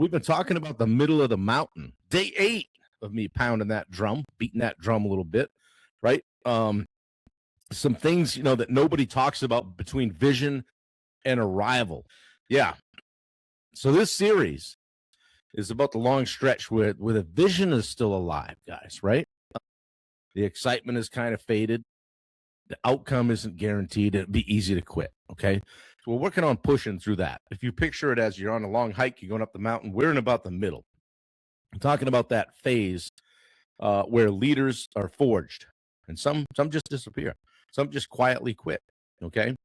we've been talking about the middle of the mountain. Day 8 of me pounding that drum, beating that drum a little bit, right? Some things, that nobody talks about between vision and arrival. Yeah. So this series is about the long stretch where the vision is still alive, guys, right? The excitement is kind of faded. The outcome isn't guaranteed. It'd be easy to quit, okay? So we're working on pushing through that. If you picture it as you're on a long hike, you're going up the mountain, we're in about the middle. I'm talking about that phase where leaders are forged, and some just disappear. Some just quietly quit, okay?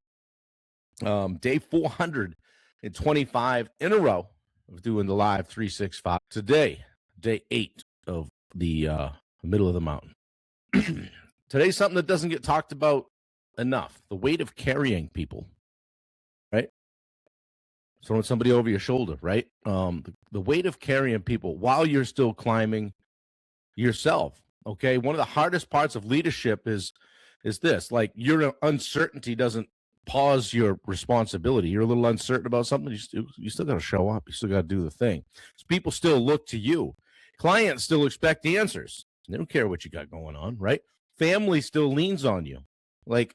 Day 425 in a row of doing the live 365. Today, day 8 of the middle of the mountain. Today's something that doesn't get talked about enough. The weight of carrying people, right? Throwing somebody over your shoulder, right? The weight of carrying people while you're still climbing yourself, okay? One of the hardest parts of leadership is this. Like, your uncertainty doesn't pause your responsibility. You're a little uncertain about something, you still got to show up. You still got to do the thing. So people still look to you. Clients still expect the answers. They don't care what you got going on, right? Family still leans on you. Like,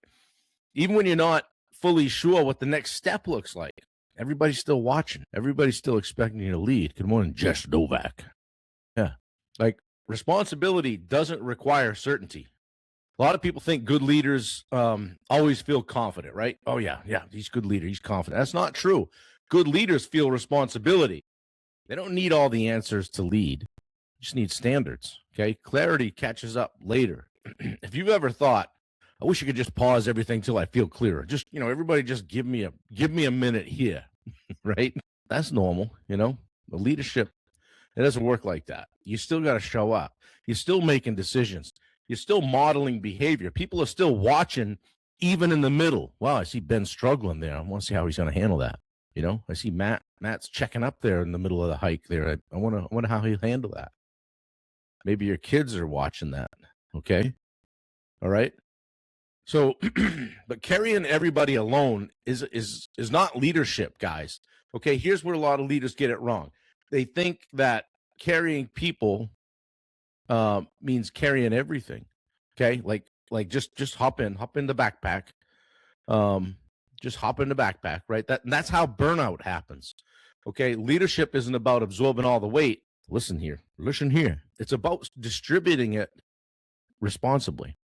even when you're not fully sure what the next step looks like, everybody's still watching. Everybody's still expecting you to lead. Good morning, Jess Novak. Yeah. Like, responsibility doesn't require certainty. A lot of people think good leaders always feel confident, right? Oh, yeah, he's a good leader. He's confident. That's not true. Good leaders feel responsibility. They don't need all the answers to lead. You just need standards, okay? Clarity catches up later. If you've ever thought, I wish I could just pause everything till I feel clearer. Just, everybody just give me a minute here, right? That's normal, The leadership, it doesn't work like that. You still got to show up. You're still making decisions. You're still modeling behavior. People are still watching, even in the middle. Wow, I see Ben struggling there. I want to see how he's going to handle that. I see Matt's checking up there in the middle of the hike there. I wonder how he'll handle that. Maybe your kids are watching that. Okay. All right. So, but carrying everybody alone is not leadership, guys. Okay. Here's where a lot of leaders get it wrong. They think that carrying people means carrying everything. Okay. Like just hop in the backpack. Just hop in the backpack, right? That's how burnout happens. Okay. Leadership isn't about absorbing all the weight. Listen here. It's about distributing it responsibly.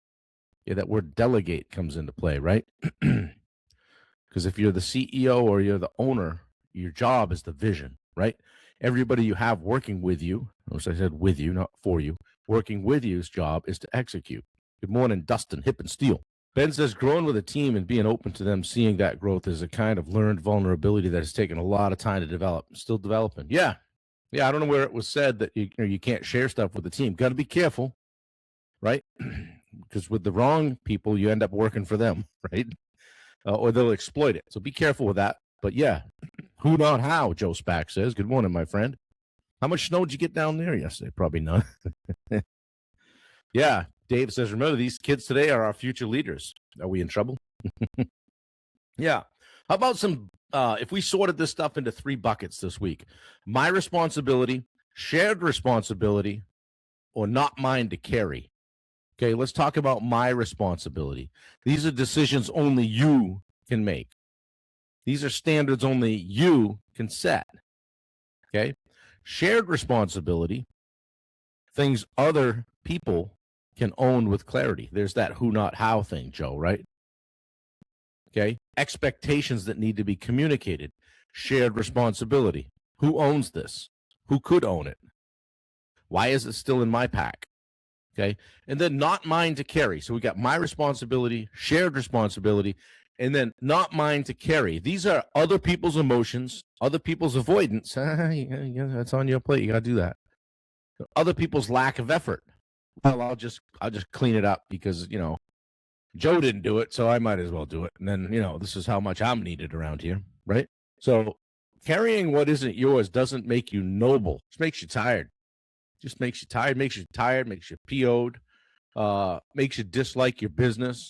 Yeah, that word delegate comes into play, right? Because if you're the CEO or you're the owner, your job is the vision, right? Everybody you have working with you, notice I said with you, not for you, working with you's job is to execute. Good morning, Dustin, Hip and Steel. Ben says growing with a team and being open to them seeing that growth is a kind of learned vulnerability that has taken a lot of time to develop. Still developing. Yeah, I don't know where it was said that you can't share stuff with the team. Got to be careful, right? Because with the wrong people, you end up working for them, right? Or they'll exploit it. So be careful with that. But yeah, who not how, Joe Spack says. Good morning, my friend. How much snow did you get down there yesterday? Probably none. Yeah, Dave says, remember, these kids today are our future leaders. Are we in trouble? Yeah. How about some, if we sorted this stuff into 3 buckets this week? My responsibility, shared responsibility, or not mine to carry. Okay, let's talk about my responsibility. These are decisions only you can make. These are standards only you can set. Okay, shared responsibility, things other people can own with clarity. There's that who, not how thing, Joe, right? Okay, expectations that need to be communicated. Shared responsibility. Who owns this? Who could own it? Why is it still in my pack? Okay, and then not mine to carry. So we got my responsibility, shared responsibility, and then not mine to carry. These are other people's emotions, other people's avoidance. Yeah, that's on your plate. You got to do that. Other people's lack of effort. Well, I'll just clean it up because, Joe didn't do it, so I might as well do it. And then, this is how much I'm needed around here, right? So carrying what isn't yours doesn't make you noble. It just makes you tired. Just makes you tired, makes you PO'd, makes you dislike your business,